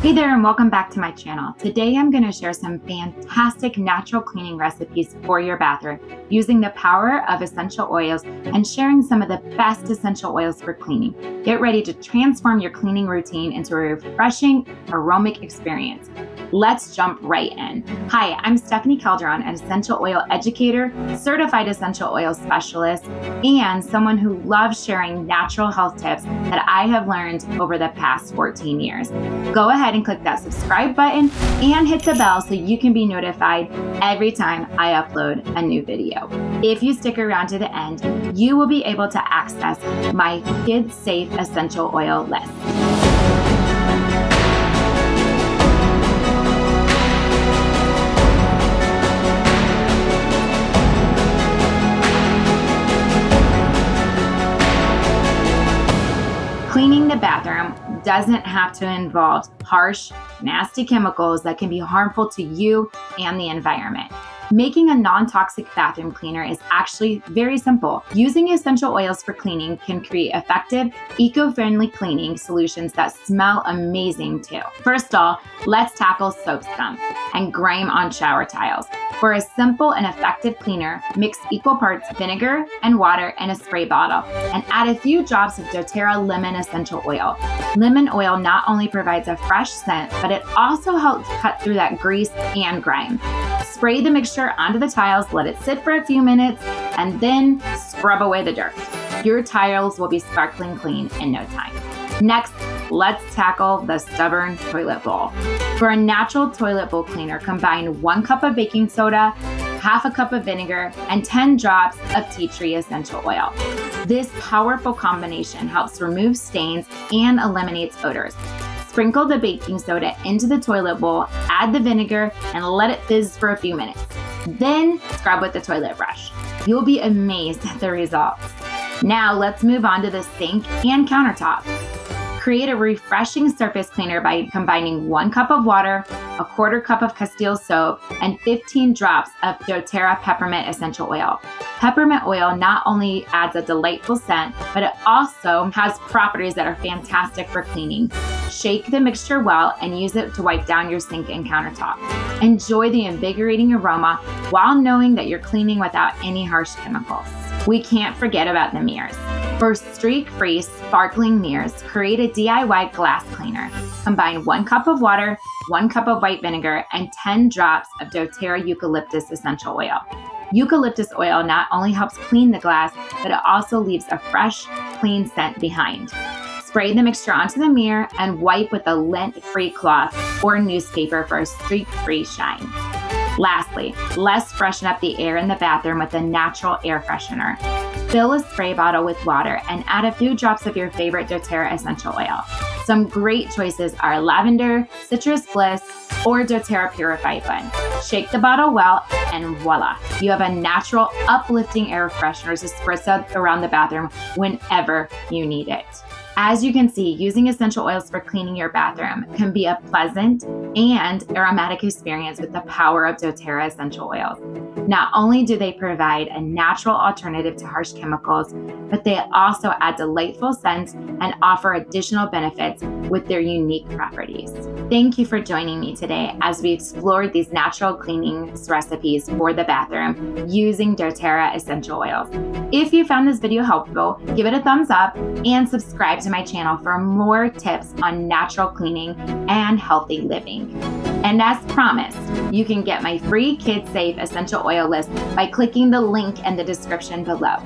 Hey there and welcome back to my channel. Today I'm going to share some fantastic natural cleaning recipes for your bathroom using the power of essential oils and sharing some of the best essential oils for cleaning. Get ready to transform your cleaning routine into a refreshing, aromatic experience. Let's jump right in. Hi, I'm Stephanie Calderon, an essential oil educator, certified essential oil specialist, and someone who loves sharing natural health tips that I have learned over the past 14 years. Go ahead and click that subscribe button and hit the bell so you can be notified every time I upload a new video. If you stick around to the end, you will be able to access my kid-safe essential oil list. Cleaning the bathroom doesn't have to involve harsh, nasty chemicals that can be harmful to you and the environment. Making a non-toxic bathroom cleaner is actually very simple. Using essential oils for cleaning can create effective, eco-friendly cleaning solutions that smell amazing too. First off, let's tackle soap scum and grime on shower tiles. For a simple and effective cleaner, mix equal parts vinegar and water in a spray bottle and add a few drops of doTERRA lemon essential oil. Lemon oil not only provides a fresh scent, but it also helps cut through that grease and grime. Spray the mixture onto the tiles, let it sit for a few minutes, and then scrub away the dirt. Your tiles will be sparkling clean in no time. Next, let's tackle the stubborn toilet bowl. For a natural toilet bowl cleaner, combine 1 cup of baking soda, half a cup of vinegar, and 10 drops of tea tree essential oil. This powerful combination helps remove stains and eliminates odors. Sprinkle the baking soda into the toilet bowl, add the vinegar, and let it fizz for a few minutes. Then scrub with the toilet brush. You'll be amazed at the results. Now let's move on to the sink and countertop. Create a refreshing surface cleaner by combining 1 cup of water, a 1/4 cup of Castile soap, and 15 drops of doTERRA peppermint essential oil. Peppermint oil not only adds a delightful scent, but it also has properties that are fantastic for cleaning. Shake the mixture well and use it to wipe down your sink and countertop. Enjoy the invigorating aroma while knowing that you're cleaning without any harsh chemicals. We can't forget about the mirrors. For streak-free, sparkling mirrors, create a DIY glass cleaner. Combine 1 cup of water, 1 cup of white vinegar, and 10 drops of doTERRA eucalyptus essential oil. Eucalyptus oil not only helps clean the glass, but it also leaves a fresh, clean scent behind. Spray the mixture onto the mirror and wipe with a lint-free cloth or newspaper for a streak-free shine. Lastly, let's freshen up the air in the bathroom with a natural air freshener. Fill a spray bottle with water and add a few drops of your favorite doTERRA essential oil. Some great choices are lavender, citrus bliss, or doTERRA purified blend. Shake the bottle well and voila, you have a natural, uplifting air freshener to spritz around the bathroom whenever you need it. As you can see, using essential oils for cleaning your bathroom can be a pleasant and aromatic experience with the power of doTERRA essential oils. Not only do they provide a natural alternative to harsh chemicals, but they also add delightful scents and offer additional benefits with their unique properties. Thank you for joining me today as we explored these natural cleaning recipes for the bathroom using doTERRA essential oils. If you found this video helpful, give it a thumbs up and subscribe to my channel for more tips on natural cleaning and healthy living. And as promised, you can get my free kid-safe essential oil list by clicking the link in the description below.